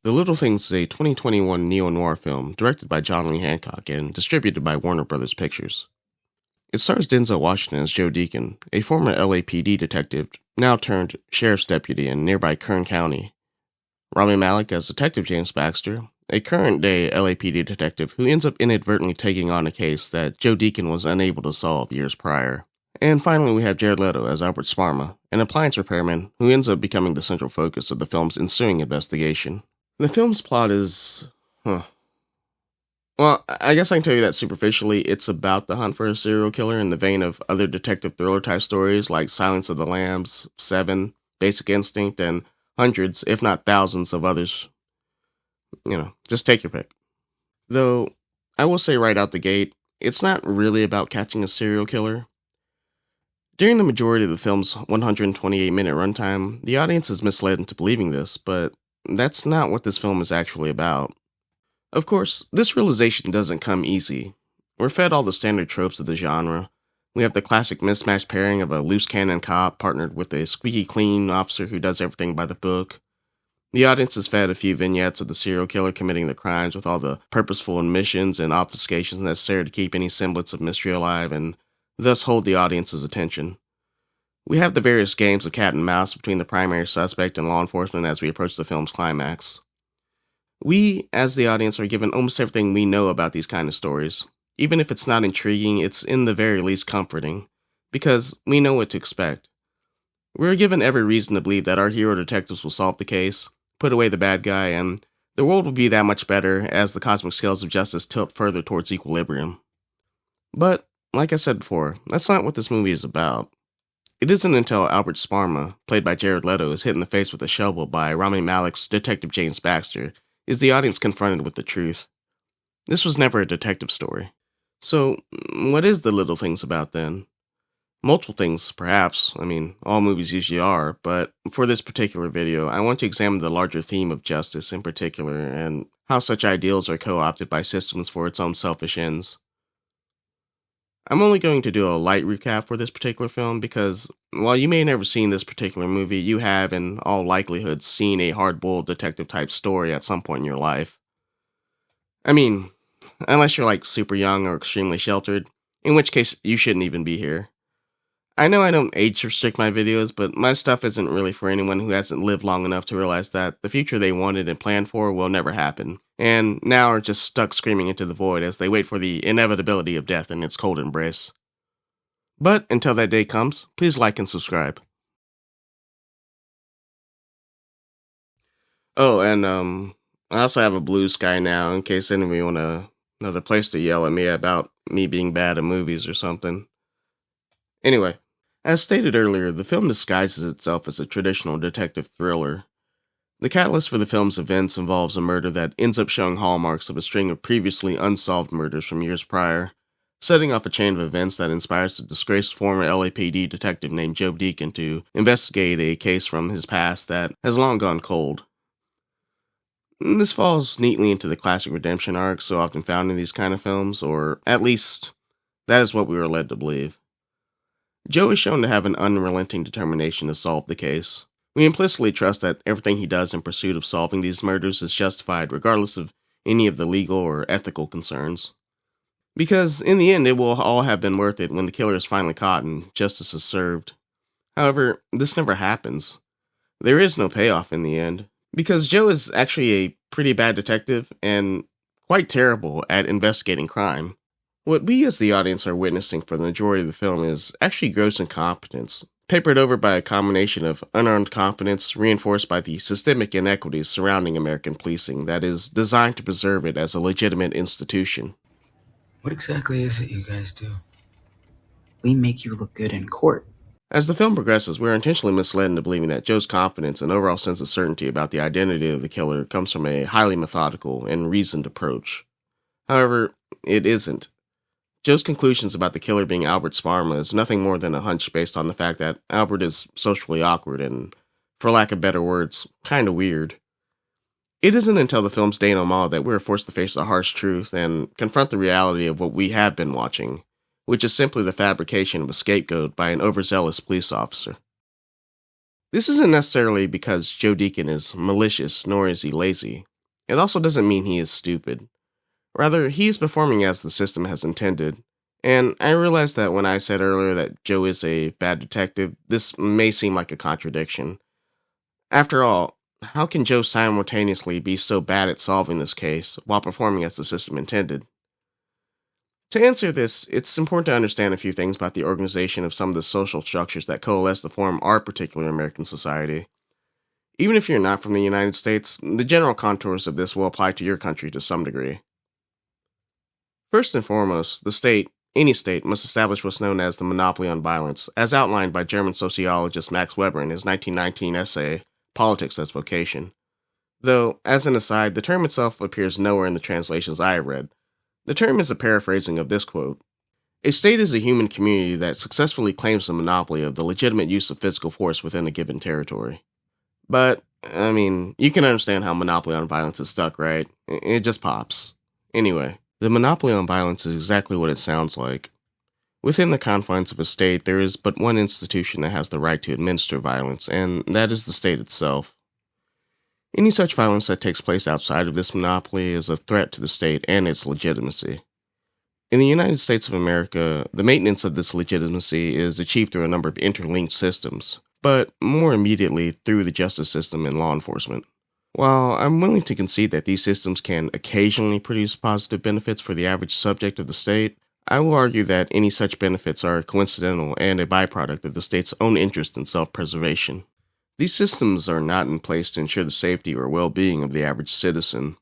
The Little Things is a 2021 neo-noir film directed by John Lee Hancock and distributed by Warner Brothers Pictures. It stars Denzel Washington as Joe Deacon, a former LAPD detective, now turned sheriff's deputy in nearby Kern County. Rami Malek as Detective James Baxter, a current-day LAPD detective who ends up inadvertently taking on a case that Joe Deacon was unable to solve years prior. And finally, we have Jared Leto as Albert Sparma, an appliance repairman who ends up becoming the central focus of the film's ensuing investigation. The film's plot is... Well, I guess I can tell you that superficially, it's about the hunt for a serial killer in the vein of other detective thriller-type stories like Silence of the Lambs, Seven, Basic Instinct, and hundreds, if not thousands, of others. Just take your pick. Though, I will say right out the gate, it's not really about catching a serial killer. During the majority of the film's 128-minute runtime, the audience is misled into believing this, but that's not what this film is actually about. Of course, this realization doesn't come easy. We're fed all the standard tropes of the genre. We have the classic mismatched pairing of a loose cannon cop partnered with a squeaky clean officer who does everything by the book. The audience is fed a few vignettes of the serial killer committing the crimes with all the purposeful omissions and obfuscations necessary to keep any semblance of mystery alive and thus hold the audience's attention. We have the various games of cat and mouse between the primary suspect and law enforcement as we approach the film's climax. We, as the audience, are given almost everything we know about these kind of stories. Even if it's not intriguing, it's in the very least comforting, because we know what to expect. We're given every reason to believe that our hero detectives will solve the case, put away the bad guy, and the world will be that much better as the cosmic scales of justice tilt further towards equilibrium. But, like I said before, that's not what this movie is about. It isn't until Albert Sparma, played by Jared Leto, is hit in the face with a shovel by Rami Malek's Detective James Baxter, is the audience confronted with the truth. This was never a detective story. So, what is The Little Things about then? Multiple things, perhaps. All movies usually are, but for this particular video, I want to examine the larger theme of justice in particular, and how such ideals are co-opted by systems for its own selfish ends. I'm only going to do a light recap for this particular film because, while you may have never seen this particular movie, you have, in all likelihood, seen a hard-boiled detective-type story at some point in your life. Unless you're super young or extremely sheltered, in which case you shouldn't even be here. I know I don't age restrict my videos, but my stuff isn't really for anyone who hasn't lived long enough to realize that the future they wanted and planned for will never happen, and now are just stuck screaming into the void as they wait for the inevitability of death in its cold embrace. But until that day comes, please like and subscribe. Oh, and I also have a BlueSky now in case anybody want another place to yell at me about me being bad at movies or something. Anyway, as stated earlier, the film disguises itself as a traditional detective thriller. The catalyst for the film's events involves a murder that ends up showing hallmarks of a string of previously unsolved murders from years prior, setting off a chain of events that inspires a disgraced former LAPD detective named Joe Deacon to investigate a case from his past that has long gone cold. This falls neatly into the classic redemption arc so often found in these kind of films, or at least, that is what we were led to believe. Joe is shown to have an unrelenting determination to solve the case. We implicitly trust that everything he does in pursuit of solving these murders is justified regardless of any of the legal or ethical concerns. Because, in the end, it will all have been worth it when the killer is finally caught and justice is served. However, this never happens. There is no payoff in the end, because Joe is actually a pretty bad detective and quite terrible at investigating crime. What we as the audience are witnessing for the majority of the film is actually gross incompetence, papered over by a combination of unearned confidence reinforced by the systemic inequities surrounding American policing that is designed to preserve it as a legitimate institution. What exactly is it you guys do? We make you look good in court. As the film progresses, we're intentionally misled into believing that Joe's confidence and overall sense of certainty about the identity of the killer comes from a highly methodical and reasoned approach. However, it isn't. Joe's conclusions about the killer being Albert Sparma is nothing more than a hunch based on the fact that Albert is socially awkward and, for lack of better words, kinda weird. It isn't until the film's denouement that we're forced to face the harsh truth and confront the reality of what we have been watching, which is simply the fabrication of a scapegoat by an overzealous police officer. This isn't necessarily because Joe Deacon is malicious, nor is he lazy. it also doesn't mean he is stupid. Rather, he is performing as the system has intended. And I realized that when I said earlier that Joe is a bad detective, this may seem like a contradiction. After all, how can Joe simultaneously be so bad at solving this case while performing as the system intended? To answer this, it's important to understand a few things about the organization of some of the social structures that coalesce to form our particular American society. Even if you're not from the United States, the general contours of this will apply to your country to some degree. First and foremost, any state, must establish what's known as the monopoly on violence, as outlined by German sociologist Max Weber in his 1919 essay, Politics as Vocation. Though, as an aside, the term itself appears nowhere in the translations I have read. The term is a paraphrasing of this quote. A state is a human community that successfully claims the monopoly of the legitimate use of physical force within a given territory. But, you can understand how monopoly on violence is stuck, right? It just pops. Anyway, the monopoly on violence is exactly what it sounds like. Within the confines of a state, there is but one institution that has the right to administer violence, and that is the state itself. Any such violence that takes place outside of this monopoly is a threat to the state and its legitimacy. In the United States of America, the maintenance of this legitimacy is achieved through a number of interlinked systems, but more immediately through the justice system and law enforcement. While I'm willing to concede that these systems can occasionally produce positive benefits for the average subject of the state, I will argue that any such benefits are coincidental and a byproduct of the state's own interest in self-preservation. These systems are not in place to ensure the safety or well-being of the average citizen.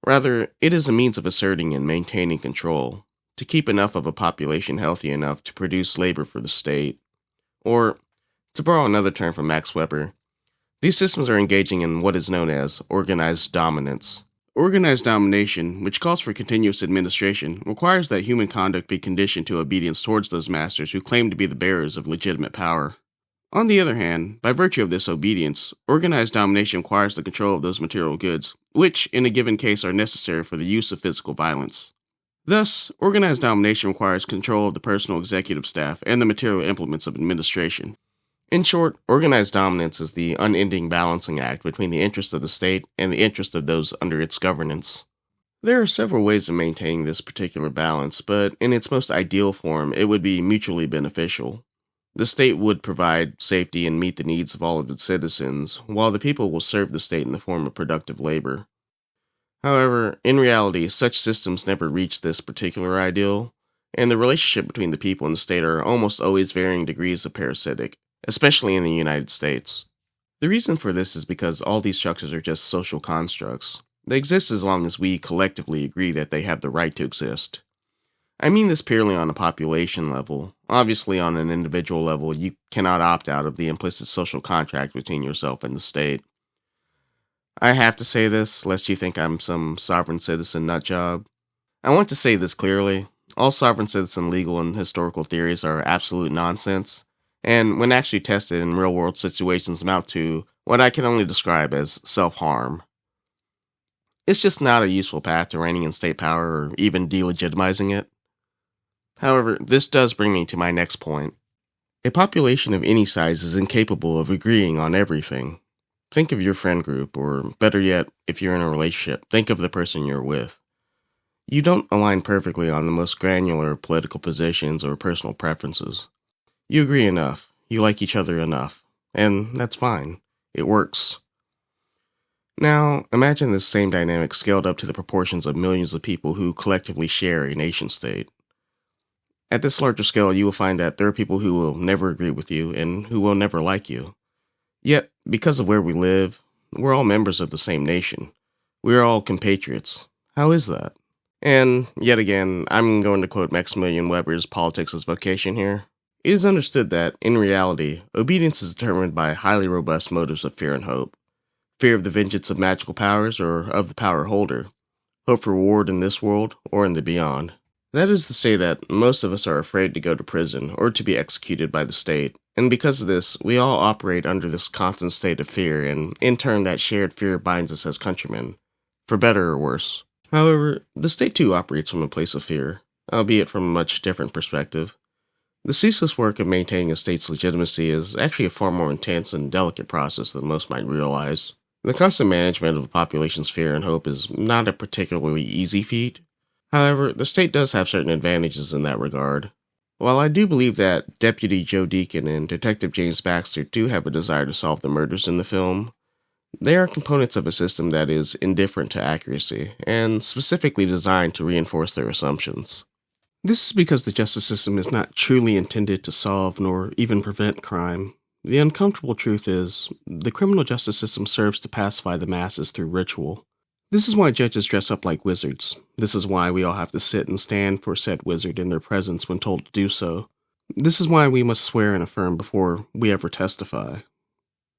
Rather, it is a means of asserting and maintaining control, to keep enough of a population healthy enough to produce labor for the state. Or, to borrow another term from Max Weber, these systems are engaging in what is known as organized dominance. Organized domination, which calls for continuous administration, requires that human conduct be conditioned to obedience towards those masters who claim to be the bearers of legitimate power. On the other hand, by virtue of this obedience, organized domination requires the control of those material goods, which, in a given case, are necessary for the use of physical violence. Thus, organized domination requires control of the personal executive staff and the material implements of administration. In short, organized dominance is the unending balancing act between the interest of the state and the interest of those under its governance. There are several ways of maintaining this particular balance, but in its most ideal form, it would be mutually beneficial. The state would provide safety and meet the needs of all of its citizens, while the people will serve the state in the form of productive labor. However, in reality, such systems never reach this particular ideal, and the relationship between the people and the state are almost always varying degrees of parasitic, especially in the United States. The reason for this is because all these structures are just social constructs. They exist as long as we collectively agree that they have the right to exist. I mean this purely on a population level. Obviously, on an individual level, you cannot opt out of the implicit social contract between yourself and the state. I have to say this, lest you think I'm some sovereign citizen nutjob. I want to say this clearly. All sovereign citizen legal and historical theories are absolute nonsense, and when actually tested in real-world situations amount to what I can only describe as self-harm. It's just not a useful path to reigning in state power or even delegitimizing it. However, this does bring me to my next point. A population of any size is incapable of agreeing on everything. Think of your friend group, or better yet, if you're in a relationship, think of the person you're with. You don't align perfectly on the most granular political positions or personal preferences. You agree enough, you like each other enough, and that's fine. It works. Now, imagine this same dynamic scaled up to the proportions of millions of people who collectively share a nation-state. At this larger scale, you will find that there are people who will never agree with you and who will never like you. Yet, because of where we live, we're all members of the same nation. We're all compatriots. How is that? And, yet again, I'm going to quote Maximilian Weber's Politics as Vocation here. It is understood that, in reality, obedience is determined by highly robust motives of fear and hope. Fear of the vengeance of magical powers or of the power holder. Hope for reward in this world or in the beyond. That is to say that most of us are afraid to go to prison or to be executed by the state, and because of this, we all operate under this constant state of fear, and in turn that shared fear binds us as countrymen, for better or worse. However, the state too operates from a place of fear, albeit from a much different perspective. The ceaseless work of maintaining a state's legitimacy is actually a far more intense and delicate process than most might realize. The constant management of a population's fear and hope is not a particularly easy feat. However, the state does have certain advantages in that regard. While I do believe that Deputy Joe Deacon and Detective James Baxter do have a desire to solve the murders in the film, they are components of a system that is indifferent to accuracy, and specifically designed to reinforce their assumptions. This is because the justice system is not truly intended to solve nor even prevent crime. The uncomfortable truth is, the criminal justice system serves to pacify the masses through ritual. This is why judges dress up like wizards. This is why we all have to sit and stand for said wizard in their presence when told to do so. This is why we must swear and affirm before we ever testify.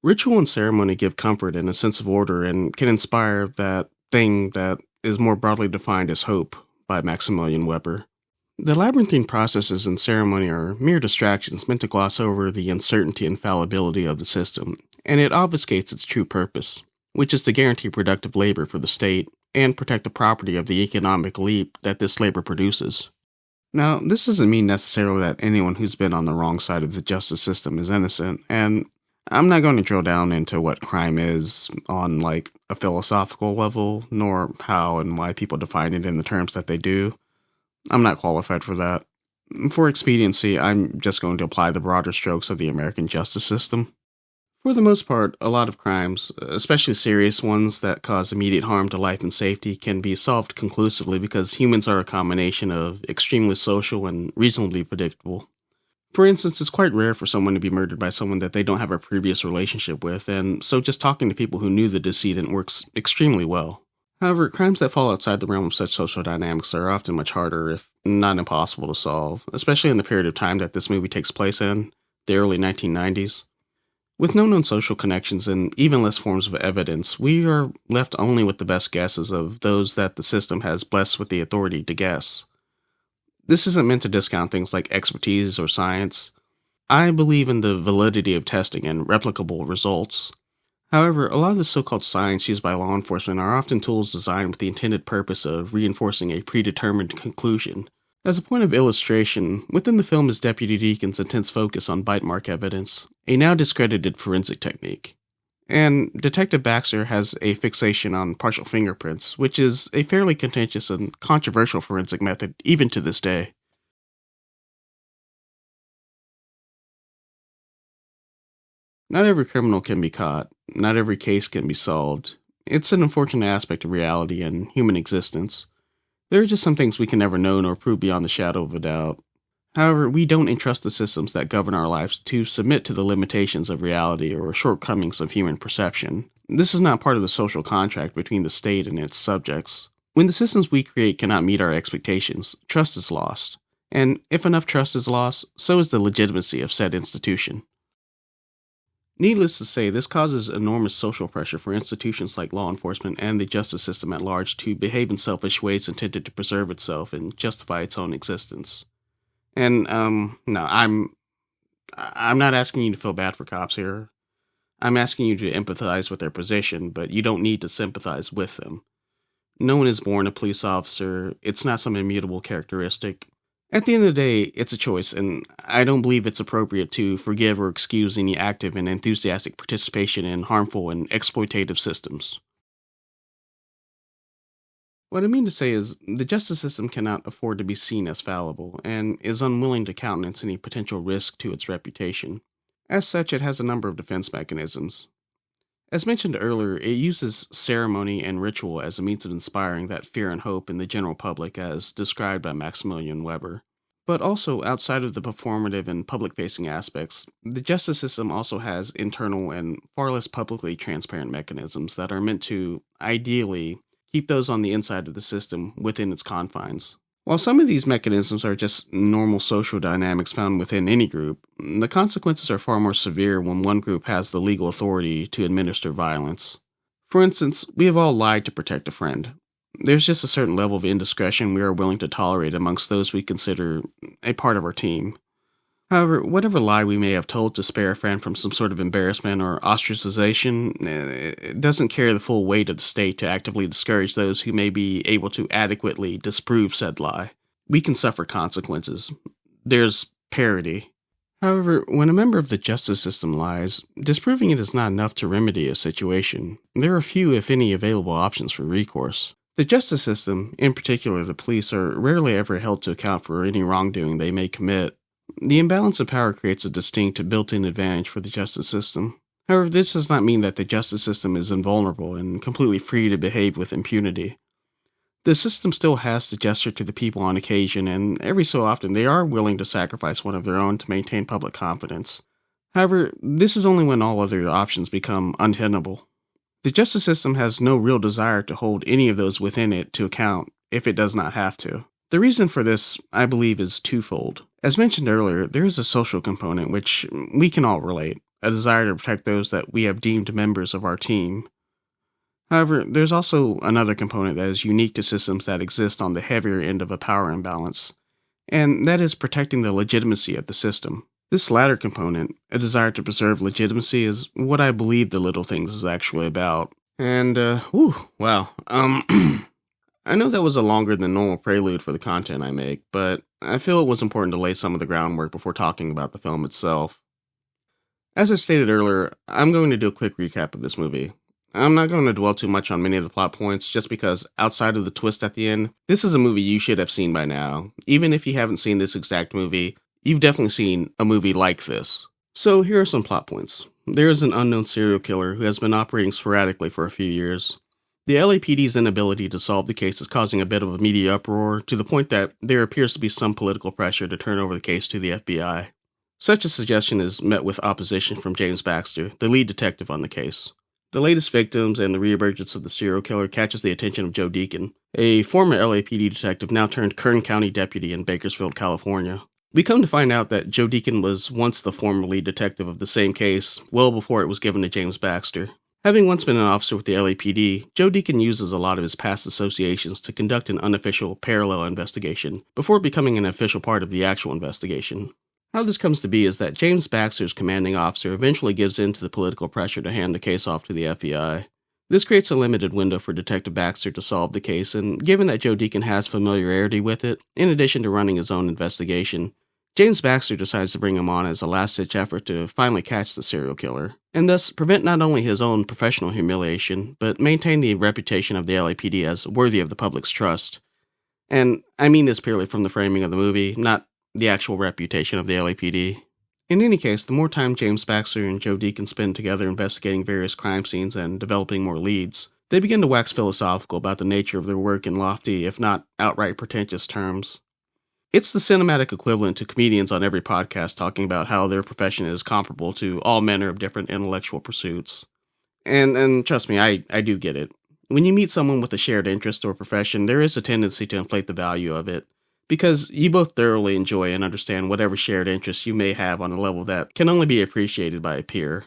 Ritual and ceremony give comfort and a sense of order and can inspire that thing that is more broadly defined as hope by Maximilian Weber. The labyrinthine processes and ceremony are mere distractions meant to gloss over the uncertainty and fallibility of the system, and it obfuscates its true purpose, which is to guarantee productive labor for the state and protect the property of the economic elite that this labor produces. Now, this doesn't mean necessarily that anyone who's been on the wrong side of the justice system is innocent, and I'm not going to drill down into what crime is on like a philosophical level, nor how and why people define it in the terms that they do. I'm not qualified for that. For expediency, I'm just going to apply the broader strokes of the American justice system. For the most part, a lot of crimes, especially serious ones that cause immediate harm to life and safety, can be solved conclusively because humans are a combination of extremely social and reasonably predictable. For instance, it's quite rare for someone to be murdered by someone that they don't have a previous relationship with, and so just talking to people who knew the decedent works extremely well. However, crimes that fall outside the realm of such social dynamics are often much harder, if not impossible, to solve, especially in the period of time that this movie takes place in, the early 1990s. With no known social connections and even less forms of evidence, we are left only with the best guesses of those that the system has blessed with the authority to guess. This isn't meant to discount things like expertise or science. I believe in the validity of testing and replicable results. However, a lot of the so-called science used by law enforcement are often tools designed with the intended purpose of reinforcing a predetermined conclusion. As a point of illustration, within the film is Deputy Deacon's intense focus on bite mark evidence, a now discredited forensic technique. And Detective Baxter has a fixation on partial fingerprints, which is a fairly contentious and controversial forensic method even to this day. Not every criminal can be caught, not every case can be solved. It's an unfortunate aspect of reality and human existence. There are just some things we can never know nor prove beyond the shadow of a doubt. However, we don't entrust the systems that govern our lives to submit to the limitations of reality or shortcomings of human perception. This is not part of the social contract between the state and its subjects. When the systems we create cannot meet our expectations, trust is lost. And if enough trust is lost, so is the legitimacy of said institution. Needless to say, this causes enormous social pressure for institutions like law enforcement and the justice system at large to behave in selfish ways intended to preserve itself and justify its own existence. And, no, I'm not asking you to feel bad for cops here. I'm asking you to empathize with their position, but you don't need to sympathize with them. No one is born a police officer. It's not some immutable characteristic. At the end of the day, it's a choice, and I don't believe it's appropriate to forgive or excuse any active and enthusiastic participation in harmful and exploitative systems. What I mean to say is, the justice system cannot afford to be seen as fallible, and is unwilling to countenance any potential risk to its reputation. As such, it has a number of defense mechanisms. As mentioned earlier, it uses ceremony and ritual as a means of inspiring that fear and hope in the general public as described by Maximilian Weber. But also, outside of the performative and public-facing aspects, the justice system also has internal and far less publicly transparent mechanisms that are meant to, ideally, keep those on the inside of the system within its confines. While some of these mechanisms are just normal social dynamics found within any group, the consequences are far more severe when one group has the legal authority to administer violence. For instance, we have all lied to protect a friend. There's just a certain level of indiscretion we are willing to tolerate amongst those we consider a part of our team. However, whatever lie we may have told to spare a friend from some sort of embarrassment or ostracization, it doesn't carry the full weight of the state to actively discourage those who may be able to adequately disprove said lie. We can suffer consequences. There's parity. However, when a member of the justice system lies, disproving it is not enough to remedy a situation. There are few, if any, available options for recourse. The justice system, in particular the police, are rarely ever held to account for any wrongdoing they may commit. The imbalance of power creates a distinct built-in advantage for the justice system. However, this does not mean that the justice system is invulnerable and completely free to behave with impunity. The system still has to gesture to the people on occasion, and every so often they are willing to sacrifice one of their own to maintain public confidence. However, this is only when all other options become untenable. The justice system has no real desire to hold any of those within it to account if it does not have to. The reason for this, I believe, is twofold. As mentioned earlier, there is a social component which we can all relate, a desire to protect those that we have deemed members of our team. However, there's also another component that is unique to systems that exist on the heavier end of a power imbalance, and that is protecting the legitimacy of the system. This latter component, a desire to preserve legitimacy, is what I believe the Little Things is actually about. And, wow. I know that was a longer than normal prelude for the content I make, but I feel it was important to lay some of the groundwork before talking about the film itself. As I stated earlier, I'm going to do a quick recap of this movie. I'm not going to dwell too much on many of the plot points, just because, outside of the twist at the end, this is a movie you should have seen by now. Even if you haven't seen this exact movie, you've definitely seen a movie like this. So here are some plot points. There is an unknown serial killer who has been operating sporadically for a few years. The LAPD's inability to solve the case is causing a bit of a media uproar, to the point that there appears to be some political pressure to turn over the case to the FBI. Such a suggestion is met with opposition from James Baxter, the lead detective on the case. The latest victims and the reemergence of the serial killer catches the attention of Joe Deacon, a former LAPD detective now turned Kern County deputy in Bakersfield, California. We come to find out that Joe Deacon was once the former lead detective of the same case, well before it was given to James Baxter. Having once been an officer with the LAPD, Joe Deacon uses a lot of his past associations to conduct an unofficial parallel investigation before becoming an official part of the actual investigation. How this comes to be is that James Baxter's commanding officer eventually gives in to the political pressure to hand the case off to the FBI. This creates a limited window for Detective Baxter to solve the case, and given that Joe Deacon has familiarity with it, in addition to running his own investigation, James Baxter decides to bring him on as a last-ditch effort to finally catch the serial killer, and thus prevent not only his own professional humiliation, but maintain the reputation of the LAPD as worthy of the public's trust. And I mean this purely from the framing of the movie, not the actual reputation of the LAPD. In any case, the more time James Baxter and Joe Deacon spend together investigating various crime scenes and developing more leads, they begin to wax philosophical about the nature of their work in lofty, if not outright pretentious terms. It's the cinematic equivalent to comedians on every podcast talking about how their profession is comparable to all manner of different intellectual pursuits. And trust me, I do get it. When you meet someone with a shared interest or profession, there is a tendency to inflate the value of it, because you both thoroughly enjoy and understand whatever shared interests you may have on a level that can only be appreciated by a peer.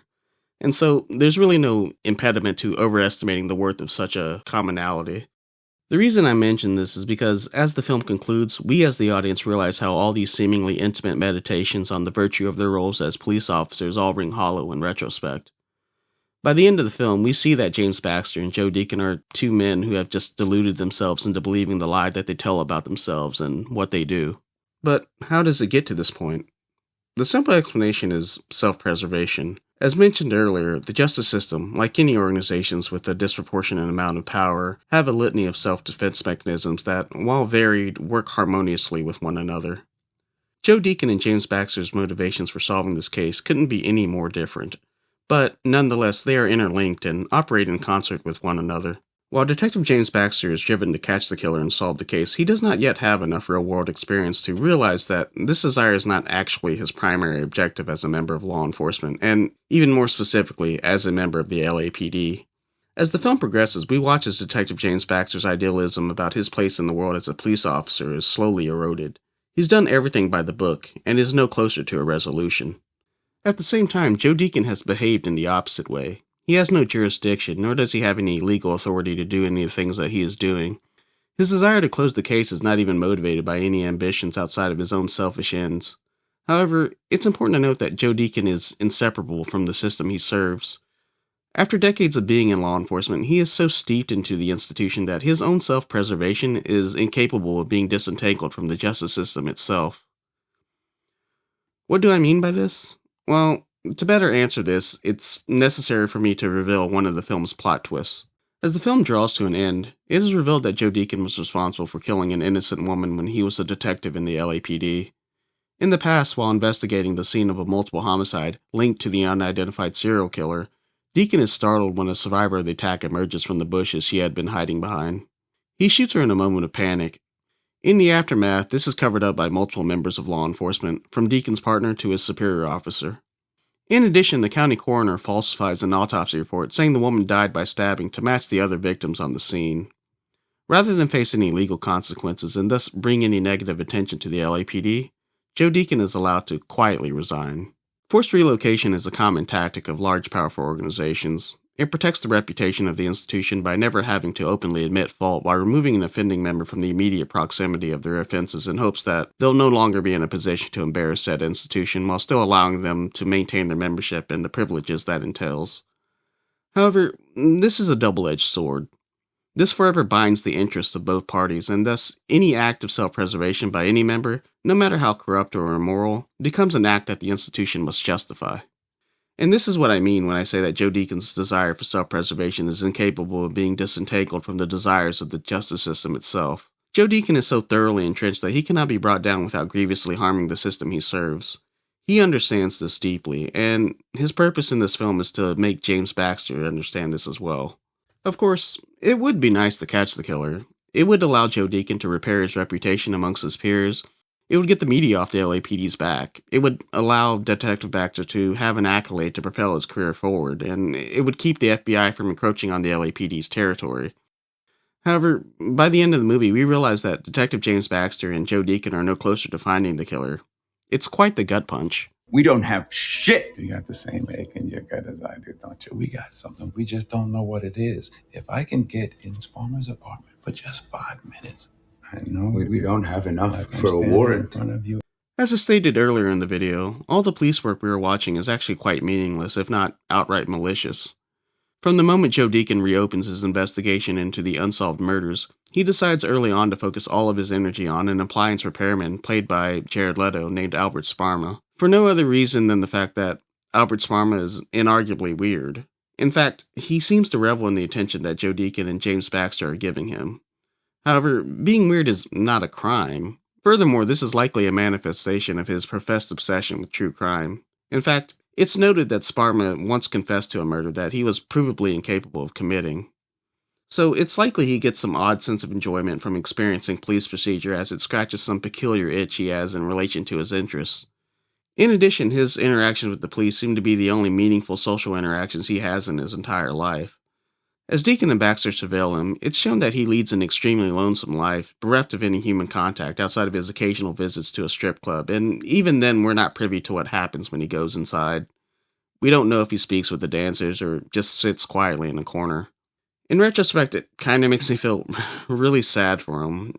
And so, there's really no impediment to overestimating the worth of such a commonality. The reason I mention this is because, as the film concludes, we as the audience realize how all these seemingly intimate meditations on the virtue of their roles as police officers all ring hollow in retrospect. By the end of the film, we see that James Baxter and Joe Deacon are two men who have just deluded themselves into believing the lie that they tell about themselves and what they do. But how does it get to this point? The simple explanation is self-preservation. As mentioned earlier, the justice system, like any organizations with a disproportionate amount of power, have a litany of self-defense mechanisms that, while varied, work harmoniously with one another. Joe Deacon and James Baxter's motivations for solving this case couldn't be any more different. But, nonetheless, they are interlinked and operate in concert with one another. While Detective James Baxter is driven to catch the killer and solve the case, he does not yet have enough real-world experience to realize that this desire is not actually his primary objective as a member of law enforcement, and even more specifically, as a member of the LAPD. As the film progresses, we watch as Detective James Baxter's idealism about his place in the world as a police officer is slowly eroded. He's done everything by the book, and is no closer to a resolution. At the same time, Joe Deacon has behaved in the opposite way. He has no jurisdiction, nor does he have any legal authority to do any of the things that he is doing. His desire to close the case is not even motivated by any ambitions outside of his own selfish ends. However, it's important to note that Joe Deacon is inseparable from the system he serves. After decades of being in law enforcement, he is so steeped into the institution that his own self-preservation is incapable of being disentangled from the justice system itself. What do I mean by this? Well, to better answer this, it's necessary for me to reveal one of the film's plot twists. As the film draws to an end, it is revealed that Joe Deacon was responsible for killing an innocent woman when he was a detective in the LAPD. In the past, while investigating the scene of a multiple homicide linked to the unidentified serial killer, Deacon is startled when a survivor of the attack emerges from the bushes she had been hiding behind. He shoots her in a moment of panic. In the aftermath, this is covered up by multiple members of law enforcement, from Deacon's partner to his superior officer. In addition, the county coroner falsifies an autopsy report saying the woman died by stabbing to match the other victims on the scene. Rather than face any legal consequences and thus bring any negative attention to the LAPD, Joe Deacon is allowed to quietly resign. Forced relocation is a common tactic of large, powerful organizations. It protects the reputation of the institution by never having to openly admit fault while removing an offending member from the immediate proximity of their offenses in hopes that they'll no longer be in a position to embarrass said institution while still allowing them to maintain their membership and the privileges that entails. However, this is a double-edged sword. This forever binds the interests of both parties, and thus any act of self-preservation by any member, no matter how corrupt or immoral, becomes an act that the institution must justify. And this is what I mean when I say that Joe Deacon's desire for self-preservation is incapable of being disentangled from the desires of the justice system itself. Joe Deacon is so thoroughly entrenched that he cannot be brought down without grievously harming the system he serves. He understands this deeply, and his purpose in this film is to make James Baxter understand this as well. Of course, it would be nice to catch the killer. It would allow Joe Deacon to repair his reputation amongst his peers. It would get the media off the LAPD's back. It would allow Detective Baxter to have an accolade to propel his career forward, and it would keep the FBI from encroaching on the LAPD's territory. However, by the end of the movie, we realize that Detective James Baxter and Joe Deacon are no closer to finding the killer. It's quite the gut punch. We don't have shit. You got the same ache in your gut as I do, don't you? We got something. We just don't know what it is. If I can get in Sparmer's apartment for just 5 minutes, I know we don't have enough for a warrant in front of you. As I stated earlier in the video, all the police work we are watching is actually quite meaningless, if not outright malicious. From the moment Joe Deacon reopens his investigation into the unsolved murders, he decides early on to focus all of his energy on an appliance repairman played by Jared Leto named Albert Sparma, for no other reason than the fact that Albert Sparma is inarguably weird. In fact, he seems to revel in the attention that Joe Deacon and James Baxter are giving him. However, being weird is not a crime. Furthermore, this is likely a manifestation of his professed obsession with true crime. In fact, it's noted that Sparma once confessed to a murder that he was provably incapable of committing. So it's likely he gets some odd sense of enjoyment from experiencing police procedure as it scratches some peculiar itch he has in relation to his interests. In addition, his interactions with the police seem to be the only meaningful social interactions he has in his entire life. As Deacon and Baxter surveil him, it's shown that he leads an extremely lonesome life, bereft of any human contact outside of his occasional visits to a strip club, and even then we're not privy to what happens when he goes inside. We don't know if he speaks with the dancers or just sits quietly in a corner. In retrospect, it kinda makes me feel really sad for him.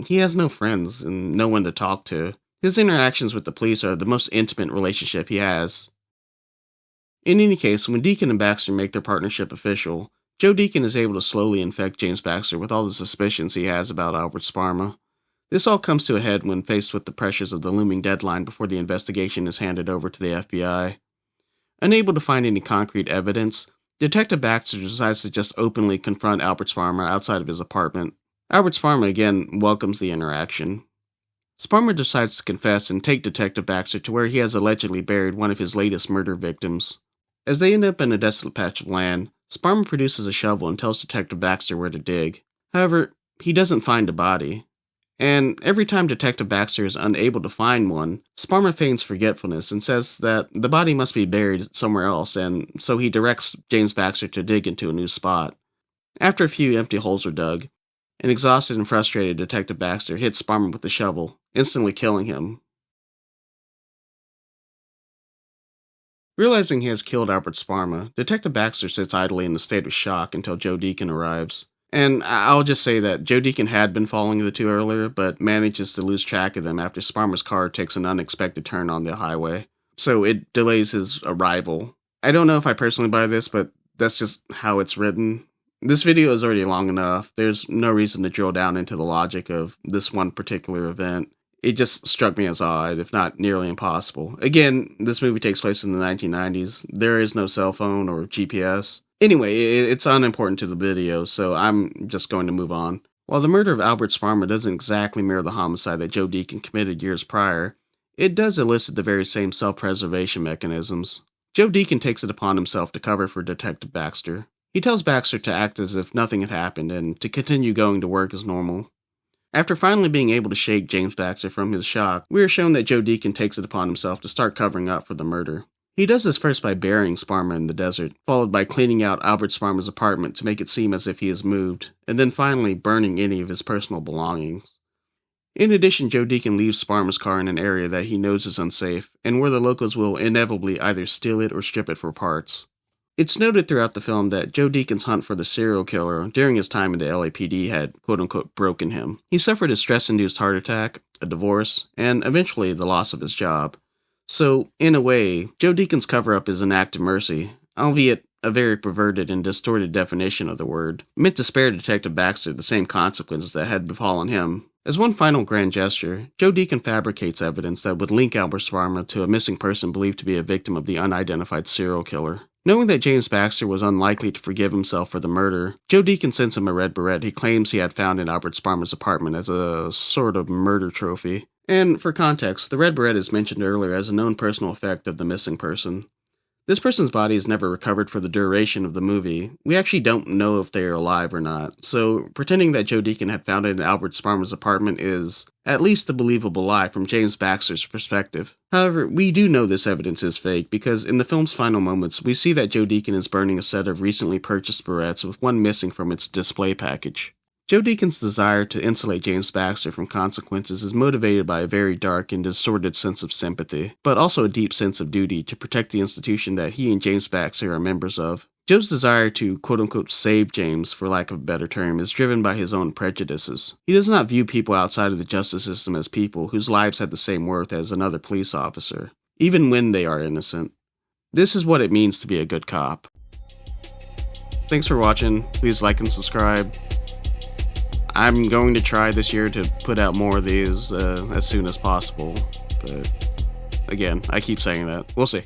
He has no friends and no one to talk to. His interactions with the police are the most intimate relationship he has. In any case, when Deacon and Baxter make their partnership official, Joe Deacon is able to slowly infect James Baxter with all the suspicions he has about Albert Sparma. This all comes to a head when faced with the pressures of the looming deadline before the investigation is handed over to the FBI. Unable to find any concrete evidence, Detective Baxter decides to just openly confront Albert Sparma outside of his apartment. Albert Sparma again welcomes the interaction. Sparma decides to confess and take Detective Baxter to where he has allegedly buried one of his latest murder victims. As they end up in a desolate patch of land, Sparma produces a shovel and tells Detective Baxter where to dig. However, he doesn't find a body. And every time Detective Baxter is unable to find one, Sparma feigns forgetfulness and says that the body must be buried somewhere else, and so he directs James Baxter to dig into a new spot. After a few empty holes are dug, an exhausted and frustrated Detective Baxter hits Sparma with the shovel, instantly killing him. Realizing he has killed Albert Sparma, Detective Baxter sits idly in a state of shock until Joe Deacon arrives. And I'll just say that Joe Deacon had been following the two earlier, but manages to lose track of them after Sparma's car takes an unexpected turn on the highway. So it delays his arrival. I don't know if I personally buy this, but that's just how it's written. This video is already long enough. There's no reason to drill down into the logic of this one particular event. It just struck me as odd, if not nearly impossible. Again, this movie takes place in the 1990s. There is no cell phone or GPS. Anyway, it's unimportant to the video, so I'm just going to move on. While the murder of Albert Sparma doesn't exactly mirror the homicide that Joe Deacon committed years prior, it does elicit the very same self-preservation mechanisms. Joe Deacon takes it upon himself to cover for Detective Baxter. He tells Baxter to act as if nothing had happened and to continue going to work as normal. After finally being able to shake James Baxter from his shock, we are shown that Joe Deacon takes it upon himself to start covering up for the murder. He does this first by burying Sparma in the desert, followed by cleaning out Albert Sparma's apartment to make it seem as if he has moved, and then finally burning any of his personal belongings. In addition, Joe Deacon leaves Sparma's car in an area that he knows is unsafe, and where the locals will inevitably either steal it or strip it for parts. It's noted throughout the film that Joe Deacon's hunt for the serial killer during his time in the LAPD had quote-unquote broken him. He suffered a stress-induced heart attack, a divorce, and eventually the loss of his job. So, in a way, Joe Deacon's cover-up is an act of mercy, albeit a very perverted and distorted definition of the word, meant to spare Detective Baxter the same consequences that had befallen him. As one final grand gesture, Joe Deacon fabricates evidence that would link Albert Sparma to a missing person believed to be a victim of the unidentified serial killer. Knowing that James Baxter was unlikely to forgive himself for the murder, Joe Deacon sends him a red beret he claims he had found in Albert Sparma's apartment as a sort of murder trophy. And for context, the red beret is mentioned earlier as a known personal effect of the missing person. This person's body is never recovered for the duration of the movie. We actually don't know if they are alive or not, so pretending that Joe Deacon had found it in Albert Sparma's apartment is at least a believable lie from James Baxter's perspective. However, we do know this evidence is fake because in the film's final moments, we see that Joe Deacon is burning a set of recently purchased barrettes with one missing from its display package. Joe Deacon's desire to insulate James Baxter from consequences is motivated by a very dark and distorted sense of sympathy, but also a deep sense of duty to protect the institution that he and James Baxter are members of. Joe's desire to quote-unquote save James, for lack of a better term, is driven by his own prejudices. He does not view people outside of the justice system as people whose lives have the same worth as another police officer, even when they are innocent. This is what it means to be a good cop. Thanks for watching. Please like and subscribe. I'm going to try this year to put out more of these as soon as possible, but again, I keep saying that. We'll see.